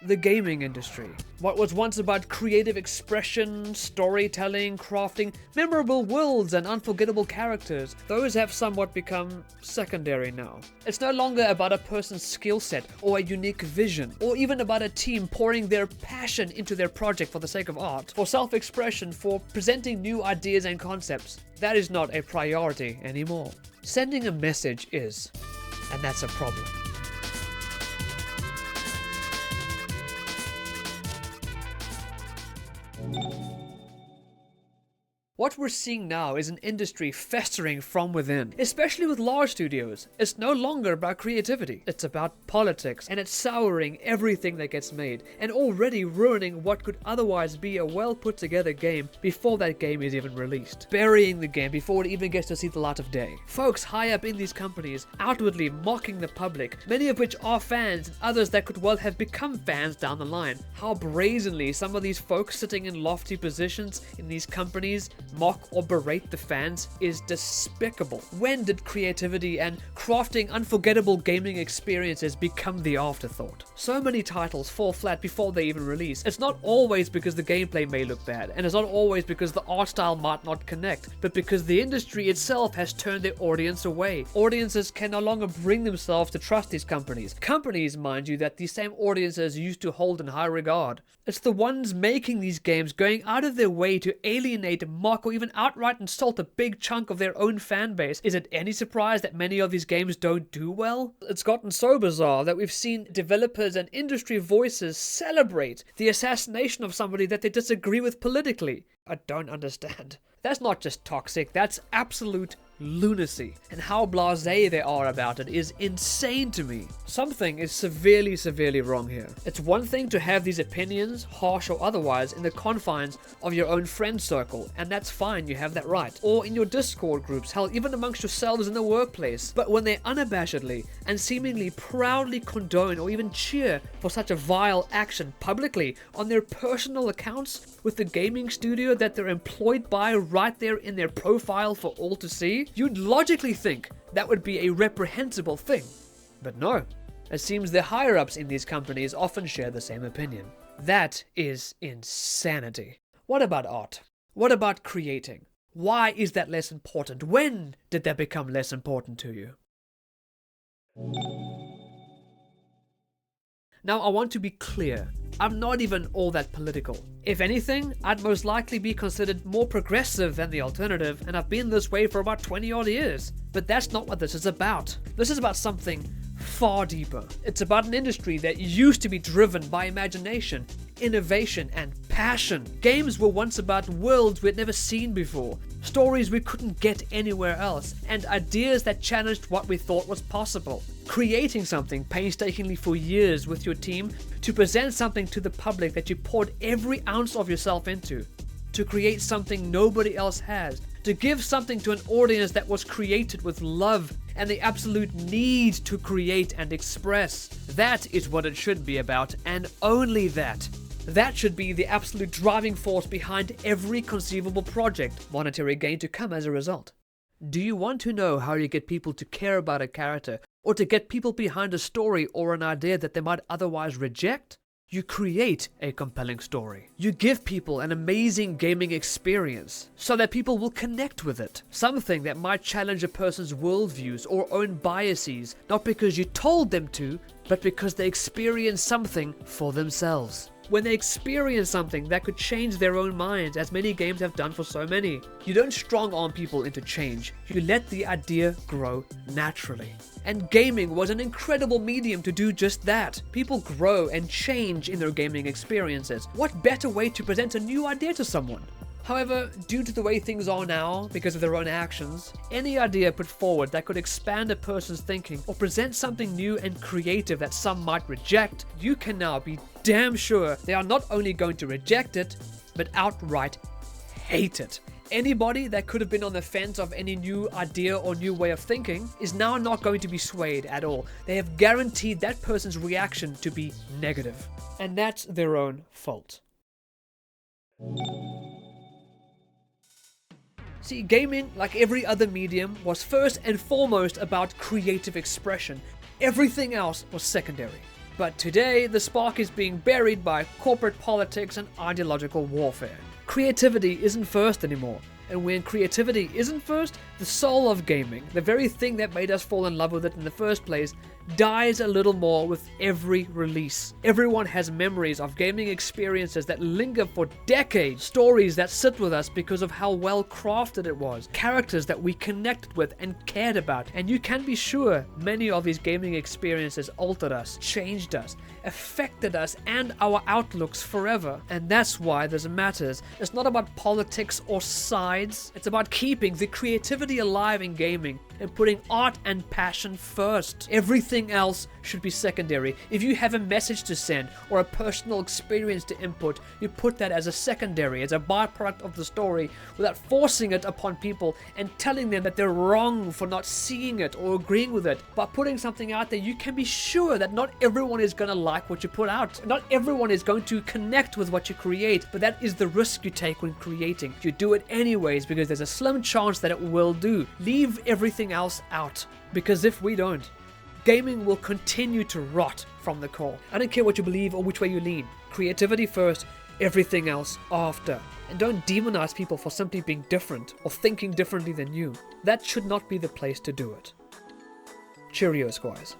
the gaming industry. What was once about creative expression, storytelling, crafting memorable worlds and unforgettable characters, those have somewhat become secondary now. It's no longer about a person's skill set or a unique vision, or even about a team pouring their passion into their project for the sake of art, for self-expression, for presenting new ideas and concepts. That is not a priority anymore. Sending a message is, and that's a problem. What we're seeing now is an industry festering from within, especially with large studios. It's no longer about creativity, it's about politics, and it's souring everything that gets made, and already ruining what could otherwise be a well put together game before that game is even released. Burying the game before it even gets to see the light of day. Folks high up in these companies outwardly mocking the public, many of which are fans and others that could well have become fans down the line. How brazenly some of these folks sitting in lofty positions in these companies mock or berate the fans is despicable. When did creativity and crafting unforgettable gaming experiences become the afterthought? So many titles fall flat before they even release. It's not always because the gameplay may look bad, and it's not always because the art style might not connect, but because the industry itself has turned their audience away. Audiences can no longer bring themselves to trust these companies. Companies, mind you, that these same audiences used to hold in high regard. It's the ones making these games going out of their way to alienate, mock, or even outright insult a big chunk of their own fan base. Is it any surprise that many of these games don't do well? It's gotten so bizarre that we've seen developers and industry voices celebrate the assassination of somebody that they disagree with politically. I don't understand. That's not just toxic, that's absolute lunacy. And how blasé they are about it is insane to me. Something is severely wrong here. It's one thing to have these opinions, harsh or otherwise, in the confines of your own friend circle, and that's fine, you have that right. Or in your Discord groups, hell, even amongst yourselves in the workplace. But when they unabashedly and seemingly proudly condone or even cheer for such a vile action publicly on their personal accounts with the gaming studio that they're employed by right there in their profile for all to see, you'd logically think that would be a reprehensible thing. But no, it seems the higher-ups in these companies often share the same opinion. That is insanity. What about art? What about creating? Why is that less important? When did that become less important to you? Now, I want to be clear. I'm not even all that political. If anything, I'd most likely be considered more progressive than the alternative, and I've been this way for about 20 odd years. But that's not what this is about. This is about something far deeper. It's about an industry that used to be driven by imagination, innovation, and passion. Games were once about worlds we'd never seen before, stories we couldn't get anywhere else, and ideas that challenged what we thought was possible. Creating something painstakingly for years with your team to present something to the public that you poured every ounce of yourself into. To create something nobody else has. To give something to an audience that was created with love and the absolute need to create and express. That is what it should be about, and only that. That should be the absolute driving force behind every conceivable project, monetary gain to come as a result. Do you want to know how you get people to care about a character, or to get people behind a story or an idea that they might otherwise reject? You create a compelling story. You give people an amazing gaming experience so that people will connect with it. Something that might challenge a person's worldviews or own biases, not because you told them to, but because they experience something for themselves. When they experience something that could change their own minds, as many games have done for so many. You don't strong-arm people into change. You let the idea grow naturally. And gaming was an incredible medium to do just that. People grow and change in their gaming experiences. What better way to present a new idea to someone? However, due to the way things are now, because of their own actions, any idea put forward that could expand a person's thinking or present something new and creative that some might reject, you can now be damn sure they are not only going to reject it, but outright hate it. Anybody that could have been on the fence of any new idea or new way of thinking is now not going to be swayed at all. They have guaranteed that person's reaction to be negative. And that's their own fault. See, gaming, like every other medium, was first and foremost about creative expression. Everything else was secondary. But today, the spark is being buried by corporate politics and ideological warfare. Creativity isn't first anymore. And when creativity isn't first, the soul of gaming, the very thing that made us fall in love with it in the first place, dies a little more with every release. Everyone has memories of gaming experiences that linger for decades, stories that sit with us because of how well crafted it was, characters that we connected with and cared about. And you can be sure many of these gaming experiences altered us, changed us, affected us and our outlooks forever. And that's why this matters. It's not about politics or sides. It's about keeping the creativity alive in gaming and putting art and passion first. Everything else should be secondary. If you have a message to send or a personal experience to input, you put that as a secondary, as a byproduct of the story, without forcing it upon people and telling them that they're wrong for not seeing it or agreeing with it. By putting something out there, you can be sure that not everyone is going to like what you put out. Not everyone is going to connect with what you create, but that is the risk you take when creating. You do it anyways because there's a slim chance that it will do. Leave everything else out, because if we don't, gaming will continue to rot from the core. I don't care what you believe or which way you lean. Creativity first, everything else after. And don't demonize people for simply being different or thinking differently than you. That should not be the place to do it. Cheerio, squires.